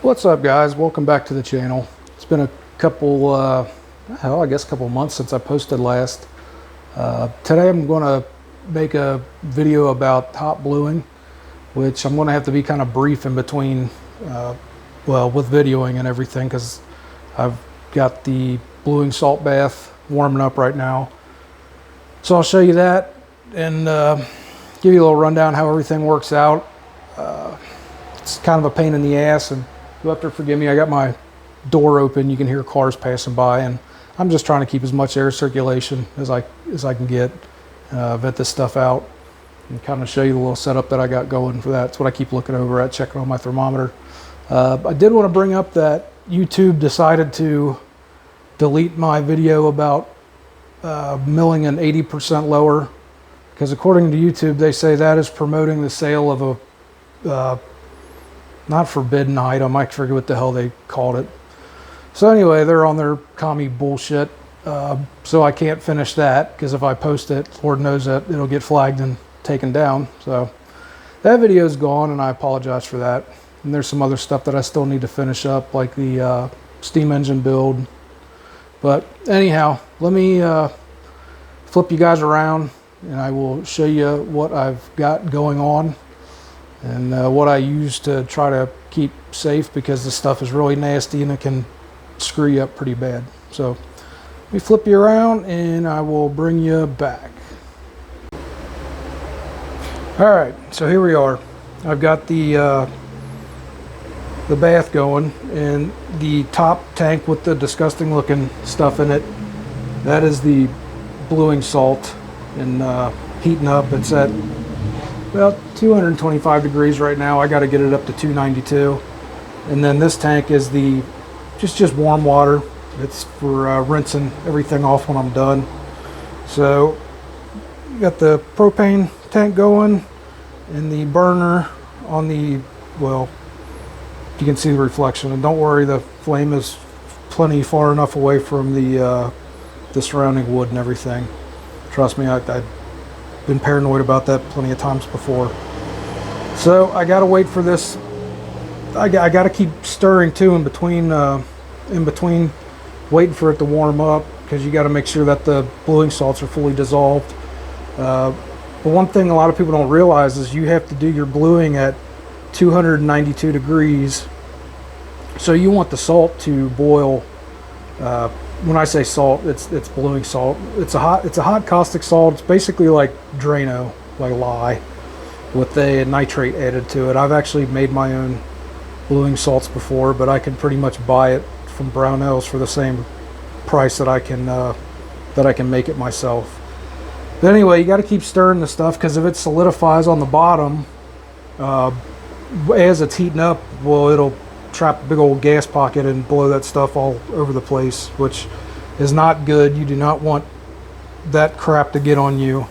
What's up, guys? Welcome back to the channel. It's been a couple I guess a couple months since I posted last. Today I'm going to make a video about hot bluing, which I'm going to have to be kind of brief in between with videoing and everything, because I've got the bluing salt bath warming up right now. So I'll show you that and give you a little rundown how everything works out. It's kind of a pain in the ass, and you'll have to forgive me. I got my door open. You can hear cars passing by, and I'm just trying to keep as much air circulation as I can get, vet this stuff out, and kind of show you the little setup that I got going for that. That's what I keep looking over at, checking on my thermometer. I did want to bring up that YouTube decided to delete my video about milling an 80% lower, because according to YouTube, they say that is promoting the sale of a not forbidden item. I forget what the hell they called it. So anyway, they're on their commie bullshit. So I can't finish that, because if I post it, Lord knows that it'll get flagged and taken down. So that video is gone, and I apologize for that. And there's some other stuff that I still need to finish up, like the steam engine build. But anyhow, let me flip you guys around, and I will show you what I've got going on, and what I use to try to keep safe, because the stuff is really nasty and it can screw you up pretty bad. So let me flip you around and I will bring you back. All right, so here we are. I've got the bath going, and the top tank with the disgusting looking stuff in it, that is the bluing salt, and heating up. It's at about 225 degrees right now. I got to get it up to 292. And then this tank is the just warm water. It's for rinsing everything off when I'm done. So got the propane tank going, and the burner on the, well, you can see the reflection, and don't worry, the flame is plenty far enough away from the surrounding wood and everything. Trust me, I've been paranoid about that plenty of times before. So I gotta wait for this. I gotta keep stirring too in between waiting for it to warm up, because you got to make sure that the bluing salts are fully dissolved. But one thing a lot of people don't realize is you have to do your bluing at 292 degrees. So you want the salt to boil. When I say salt, it's bluing salt. It's a hot caustic salt. It's basically like Drano, like lye, with a nitrate added to it. I've actually made my own bluing salts before, but I can pretty much buy it from Brownells for the same price that I can make it myself. But anyway, you got to keep stirring the stuff, because if it solidifies on the bottom, as it's heating up, well, it'll trap a big old gas pocket and blow that stuff all over the place, which is not good. You do not want that crap to get on you.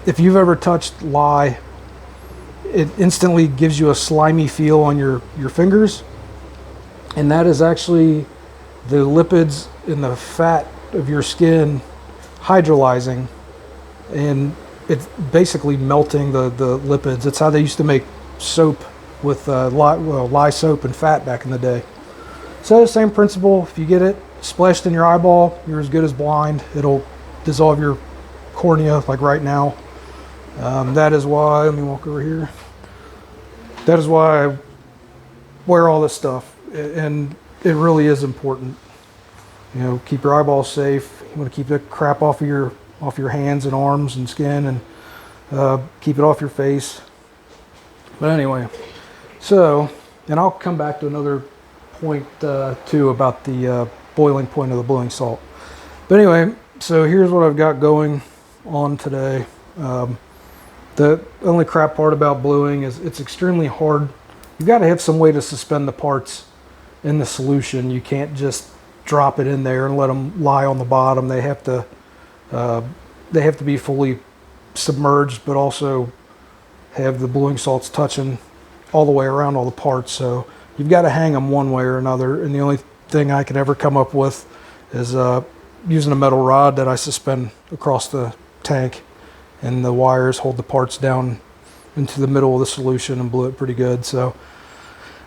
If you've ever touched lye, it instantly gives you a slimy feel on your fingers, and that is actually the lipids in the fat of your skin hydrolyzing, and it's basically melting the lipids. It's how they used to make soap with lye soap and fat back in the day. So the same principle. If you get it splashed in your eyeball, you're as good as blind. It'll dissolve your cornea, like right now. That is why, let me walk over here. That is why I wear all this stuff, and it really is important. You know, keep your eyeballs safe. You want to keep the crap off your hands and arms and skin, and keep it off your face. But anyway, so, and I'll come back to another point too about the boiling point of the bluing salt. But anyway, so here's what I've got going on today. The only crap part about bluing is it's extremely hard. You've got to have some way to suspend the parts in the solution. You can't just drop it in there and let them lie on the bottom. They have to be fully submerged, but also have the bluing salts touching all the way around all the parts. So you've got to hang them one way or another, and the only thing I can ever come up with is using a metal rod that I suspend across the tank, and the wires hold the parts down into the middle of the solution and blew it pretty good. So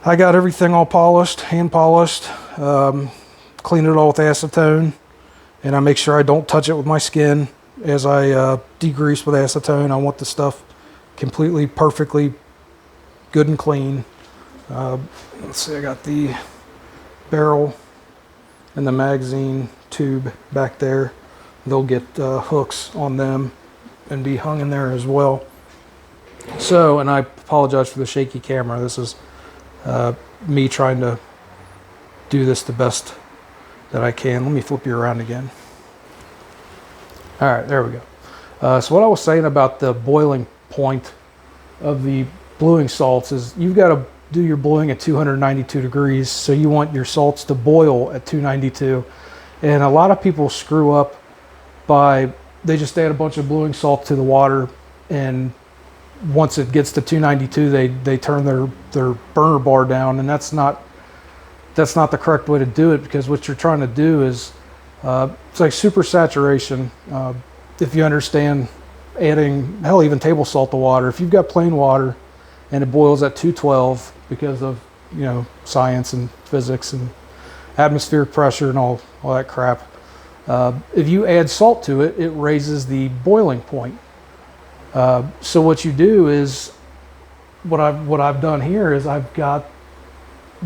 I got everything all polished, hand polished, cleaned it all with acetone, and I make sure I don't touch it with my skin as I degrease with acetone. I want the stuff completely, perfectly good and clean. Let's see, I got the barrel and the magazine tube back there. They'll get hooks on them and be hung in there as well. So, and I apologize for the shaky camera. This is me trying to do this the best that I can. Let me flip you around again. All right, there we go. So what I was saying about the boiling point of the bluing salts is you've got to do your bluing at 292 degrees. So you want your salts to boil at 292. And a lot of people screw up by, they just add a bunch of bluing salt to the water, and once it gets to 292, they turn their burner bar down, and that's not the correct way to do it, because what you're trying to do is it's like super saturation. If you understand adding, hell, even table salt to water, if you've got plain water and it boils at 212 because of, you know, science and physics and atmospheric pressure and all that crap, if you add salt to it, it raises the boiling point. So what you do is, what I've done here is I've got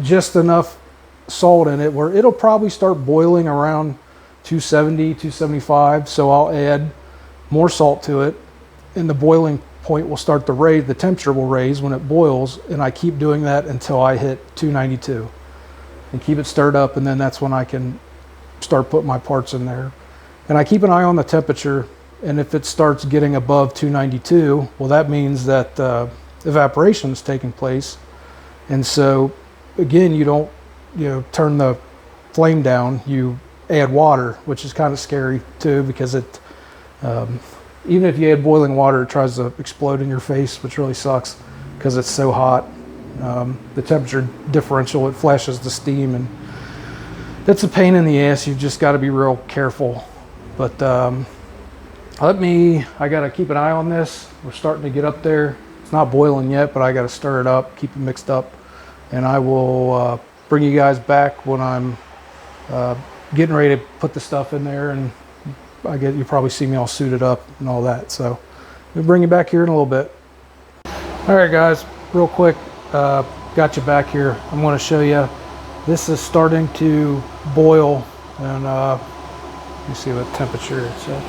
just enough salt in it where it'll probably start boiling around 270, 275. So I'll add more salt to it, and the boiling point will start to raise, the temperature will raise when it boils, and I keep doing that until I hit 292 and keep it stirred up, and then that's when I can start putting my parts in there. And I keep an eye on the temperature, and if it starts getting above 292, well, that means that evaporation is taking place. And so again, you don't, you know, turn the flame down, you add water, which is kind of scary too, because it even if you add boiling water, it tries to explode in your face, which really sucks because it's so hot. The temperature differential, it flashes the steam, and it's a pain in the ass. You've just got to be real careful. But I got to keep an eye on this. We're starting to get up there. It's not boiling yet, but I got to stir it up, keep it mixed up, and I will bring you guys back when I'm getting ready to put the stuff in there, and you probably see me all suited up and all that. So we'll bring you back here in a little bit. All right, guys, real quick, got you back here. I'm going to show you. This is starting to boil, and let me see what temperature it's at.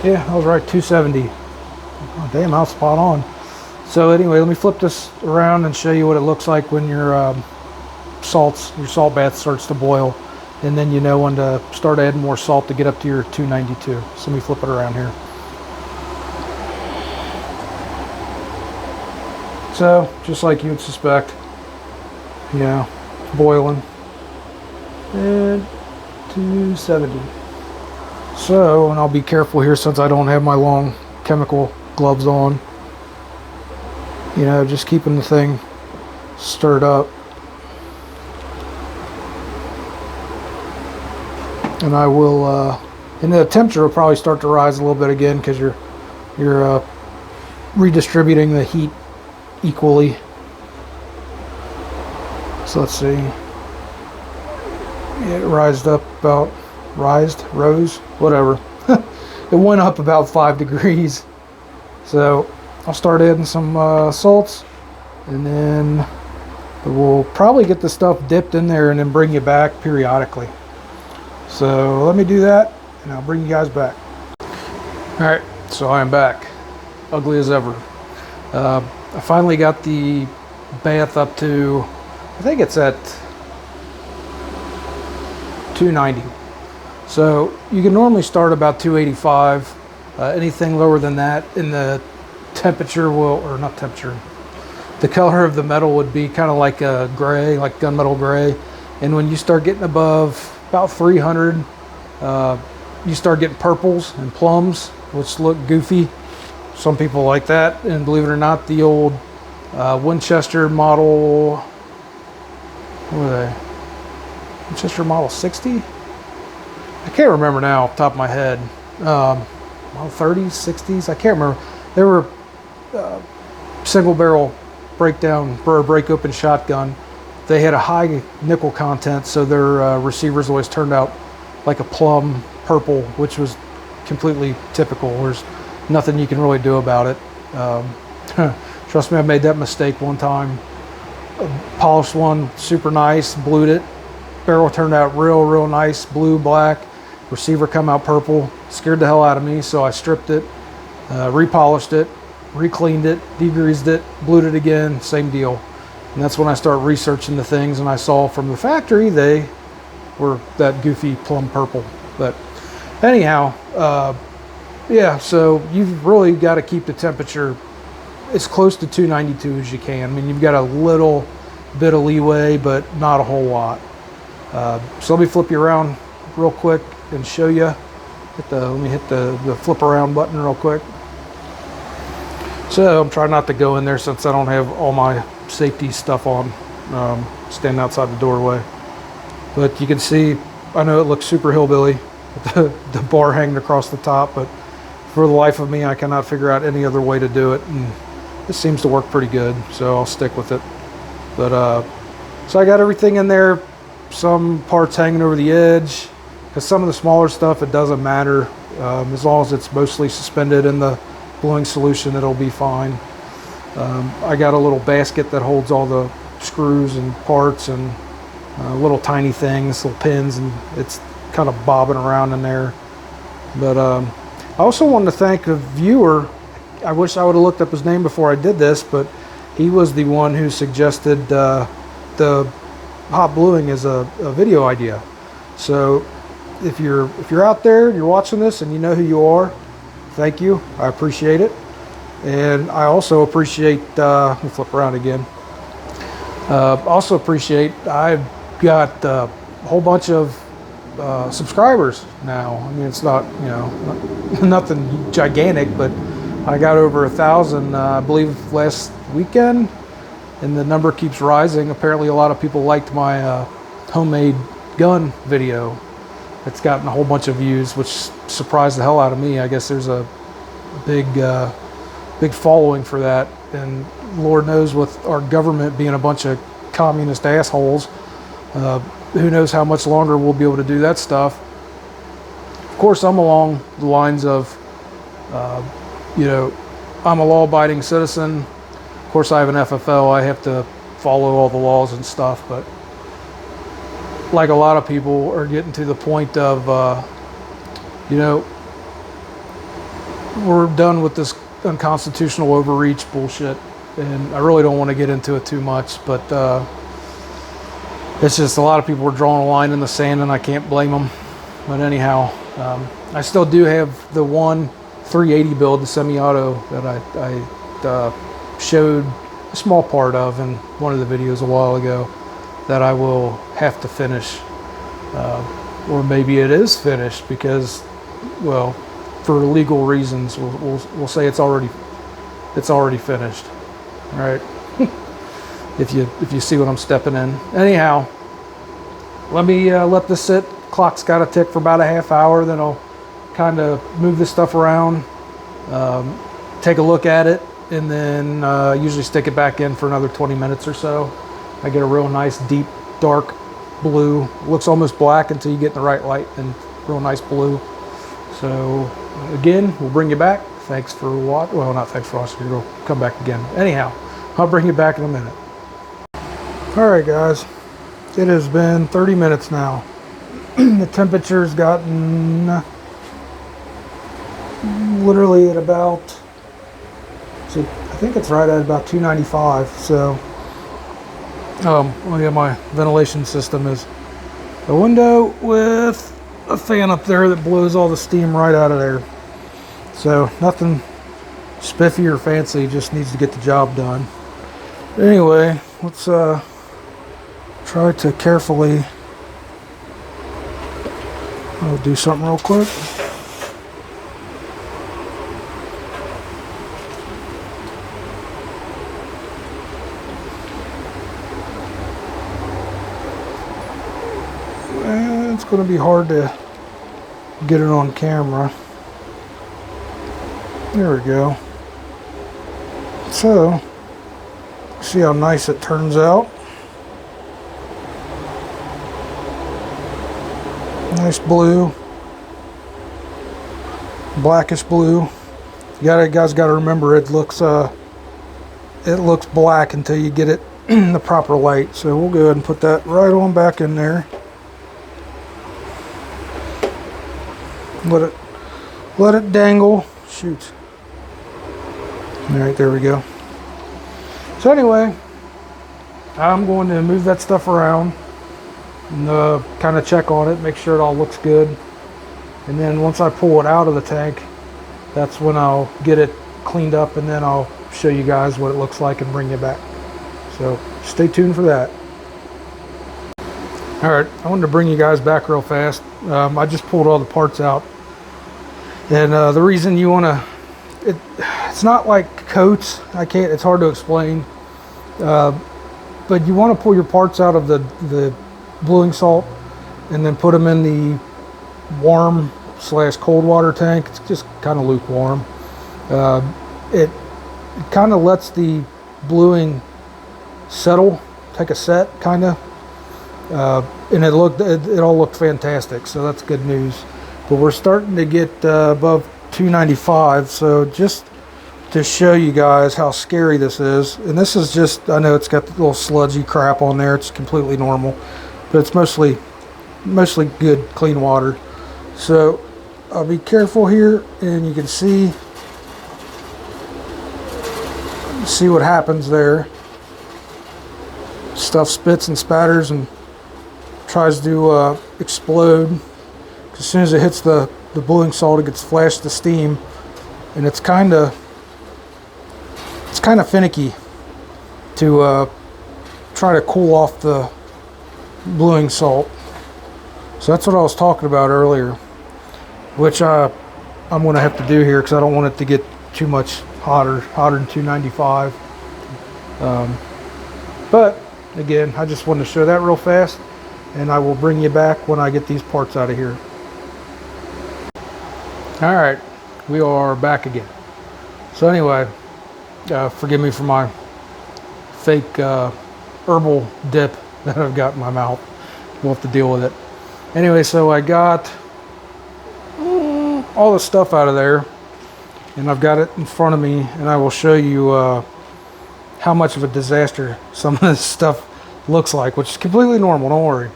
Yeah, I was right, 270. Oh, damn, I was spot on. So anyway, let me flip this around and show you what it looks like when your salt bath starts to boil, and then you know when to start adding more salt to get up to your 292. So let me flip it around here. So just like you would suspect, you know, boiling, and 270. So, and I'll be careful here since I don't have my long chemical gloves on. You know, just keeping the thing stirred up. And I will, and the temperature will probably start to rise a little bit again because you're redistributing the heat equally. So let's see. Yeah, it rose, whatever. It went up about 5 degrees. So I'll start adding some salts, and then we'll probably get the stuff dipped in there and then bring you back periodically. So let me do that, and I'll bring you guys back. All right, so I'm back, ugly as ever. I finally got the bath up to, I think it's at 290. So you can normally start about 285. Anything lower than that, in the temperature will, or not temperature, the color of the metal would be kind of like a gray, like gunmetal gray. And when you start getting above about 300, you start getting purples and plums, which look goofy. Some people like that. And believe it or not, the old Winchester model, what were they? Winchester model 60? I can't remember now off the top of my head. Model 30s, 60s, I can't remember. They were single barrel break open shotgun. They had a high nickel content, so their receivers always turned out like a plum purple, which was completely typical. There's nothing you can really do about it. Trust me, I made that mistake one time. Polished one, super nice, blued it. Barrel turned out real nice, blue, black. Receiver come out purple. Scared the hell out of me, so I stripped it, repolished it, re-cleaned it, degreased it, blued it again, same deal. And that's when I started researching the things, and I saw from the factory they were that goofy plum purple. But anyhow, yeah, so you've really got to keep the temperature as close to 292 as you can. I mean, you've got a little bit of leeway, but not a whole lot. So let me flip you around real quick and show you. Let me hit the flip around button real quick. So I'm trying not to go in there since I don't have all my safety stuff on, standing outside the doorway. But you can see, I know it looks super hillbilly with the bar hanging across the top, but for the life of me, I cannot figure out any other way to do it. And this seems to work pretty good, so I'll stick with it. But so I got everything in there, some parts hanging over the edge, because some of the smaller stuff, it doesn't matter. As long as it's mostly suspended in the bluing solution, it'll be fine. I got a little basket that holds all the screws and parts and little tiny things, little pins, and it's kind of bobbing around in there. But I also wanted to thank a viewer. I wish I would have looked up his name before I did this, but he was the one who suggested the hot bluing as a video idea. So if you're out there, you're watching this, and you know who you are, thank you. I appreciate it. And I also appreciate, let me flip around again. Also appreciate, I've got a whole bunch of subscribers now. I mean, it's not, you know, nothing gigantic, but I got over 1,000, I believe, last weekend, and the number keeps rising. Apparently a lot of people liked my homemade gun video. It's gotten a whole bunch of views, which surprised the hell out of me. I guess there's a big following for that, and Lord knows, with our government being a bunch of communist assholes, who knows how much longer we'll be able to do that stuff. Of course, I'm along the lines of, you know, I'm a law-abiding citizen. Of course, I have an FFL. I have to follow all the laws and stuff, but like a lot of people are getting to the point of, you know, we're done with this unconstitutional overreach bullshit, and I really don't want to get into it too much, but it's just a lot of people are drawing a line in the sand, and I can't blame them. But anyhow, I still do have the one 380 build, the semi-auto, that I showed a small part of in one of the videos a while ago, that I will have to finish, or maybe it is finished because, well, for legal reasons, we'll say it's already finished, all right? if you see what I'm stepping in. Anyhow, let me let this sit. Clock's got to tick for about a half hour. Then I'll kind of move this stuff around, take a look at it, and then usually stick it back in for another 20 minutes or so. I get a real nice deep dark blue. Looks almost black until you get in the right light, and real nice blue. So again, we'll bring you back. Thanks for watching. Well, not thanks for watching. You'll come back again. Anyhow, I'll bring you back in a minute. All right, guys. It has been 30 minutes now. The temperature's gotten literally at about, so I think it's right at about 295. So, yeah, my ventilation system is a window with a fan up there that blows all the steam right out of there. So nothing spiffy or fancy, just needs to get the job done. Anyway, let's try to carefully, I'll do something real quick. It's going to be hard to get it on camera. There we go. So, See how nice it turns out. Nice blue, blackish blue. You guys got to remember it looks black until you get it in the proper light. So we'll go ahead and put that right on back in there. Let it dangle. Shoot. All right, there we go. So anyway, I'm going to move that stuff around and kind of check on it, make sure it all looks good. And then once I pull it out of the tank, that's when I'll get it cleaned up, and then I'll show you guys what it looks like and bring you back. So stay tuned for that. All right, I wanted to bring you guys back real fast. I just pulled all the parts out, and the reason you want to, it's not like coats. It's hard to explain, but you want to pull your parts out of the bluing salt and then put them in the warm / cold water tank. It's just kind of lukewarm. It kind of lets the bluing settle, take a set kind of, and it all looked fantastic, so that's good news. But we're starting to get above 295, so just to show you guys how scary this is, and this is just, I know it's got the little sludgy crap on there, it's completely normal, but it's mostly good clean water. So I'll be careful here, and you can see what happens there. Stuff spits and spatters and tries to explode. As soon as it hits the bluing salt, it gets flashed to steam, and it's kind of finicky to try to cool off the bluing salt. So that's what I was talking about earlier, which I'm going to have to do here because I don't want it to get too much hotter than 295. But again, I just wanted to show that real fast, and I will bring you back when I get these parts out of here. All right, we are back again. So anyway, forgive me for my fake herbal dip that I've got in my mouth. We'll have to deal with it. Anyway, so I got all the stuff out of there, and I've got it in front of me, and I will show you how much of a disaster some of this stuff looks like, which is completely normal, don't worry.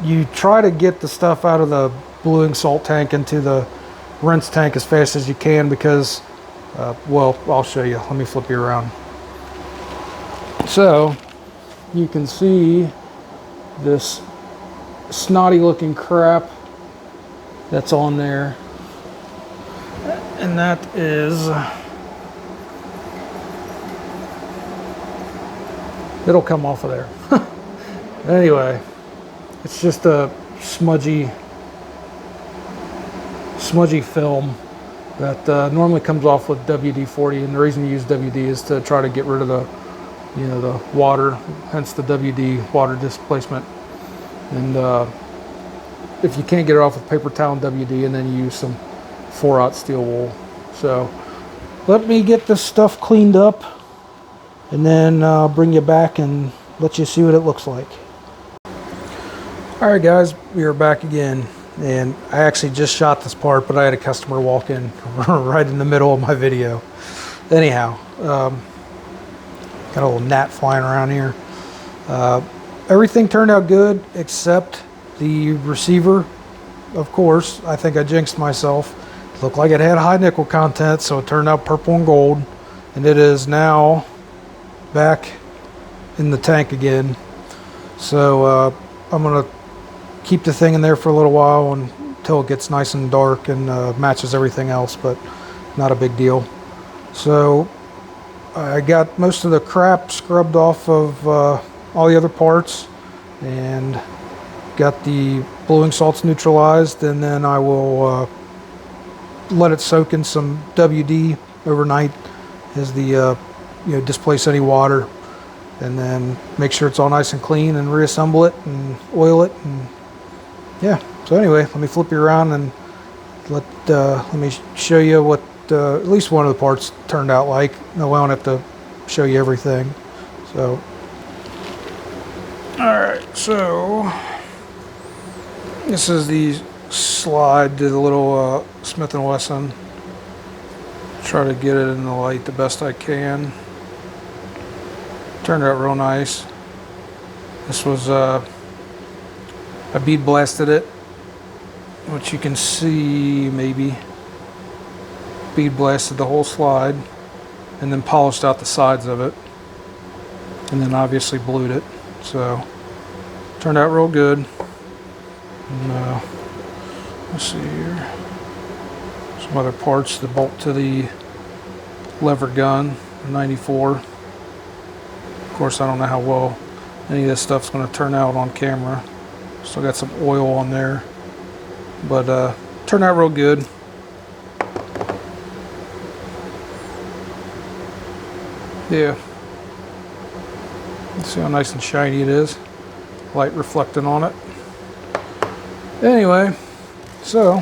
You try to get the stuff out of the bluing salt tank into the rinse tank as fast as you can because, well, I'll show you. Let me flip you around. So you can see this snotty looking crap that's on there, and that is, it'll come off of there. Anyway, it's just a smudgy film that normally comes off with WD-40, and the reason you use WD is to try to get rid of the water, hence the WD, water displacement. And if you can't get it off with paper towel and WD, and then you use some 4/0 steel wool. So let me get this stuff cleaned up, and then I'll bring you back and let you see what it looks like. All right, guys, we are back again, and I actually just shot this part, but I had a customer walk in right in the middle of my video. Anyhow, got a little gnat flying around here. Everything turned out good except the receiver. Of course, I think I jinxed myself. It looked like it had high nickel content, so it turned out purple and gold, and it is now back in the tank again. So I'm gonna keep the thing in there for a little while until it gets nice and dark and matches everything else, but not a big deal. So I got most of the crap scrubbed off of all the other parts, and got the bluing salts neutralized, and then I will let it soak in some WD overnight as the displace any water, and then make sure it's all nice and clean, and reassemble it and oil it. And yeah, so anyway, let me flip you around and let me show you what at least one of the parts turned out like. No, I don't have to show you everything. So, all right, so this is the slide to the little Smith & Wesson. Try to get it in the light the best I can. Turned out real nice. This was, I bead blasted it, which you can see maybe. Bead blasted the whole slide and then polished out the sides of it. And then obviously blued it. So, turned out real good. And, let's see here. Some other parts, the bolt to the lever gun, 94. Of course, I don't know how well any of this stuff's going to turn out on camera. Still got some oil on there, but turned out real good. Yeah. See how nice and shiny it is. Light reflecting on it. Anyway, so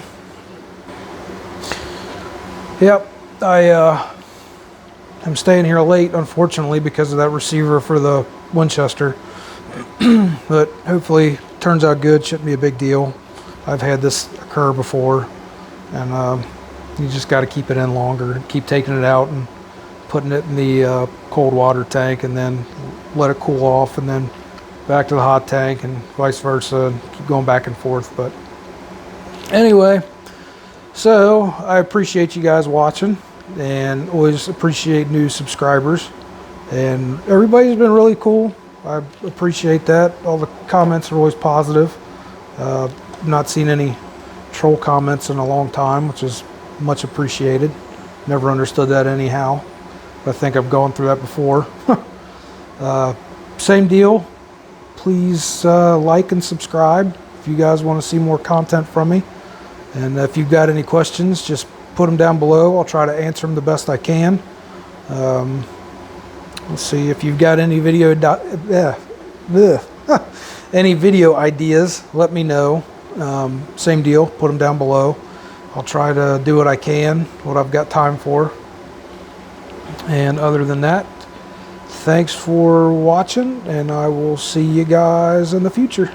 yep, I'm staying here late, unfortunately, because of that receiver for the Winchester. But hopefully turns out good. Shouldn't be a big deal. I've had this occur before, and you just got to keep it in longer. Keep taking it out and putting it in the cold water tank, and then let it cool off, and then back to the hot tank, and vice versa, and keep going back and forth. But anyway, so I appreciate you guys watching, and always appreciate new subscribers, and everybody's been really cool. I appreciate that. All the comments are always positive. Not seen any troll comments in a long time, which is much appreciated. Never understood that anyhow. I think I've gone through that before. Same deal. Please like and subscribe if you guys want to see more content from me. And if you've got any questions, just put them down below. I'll try to answer them the best I can. Let's see if you've got any video any video ideas, let me know. Same deal, put them down below. I'll try to do what I can, what I've got time for. And other than that, thanks for watching, and I will see you guys in the future.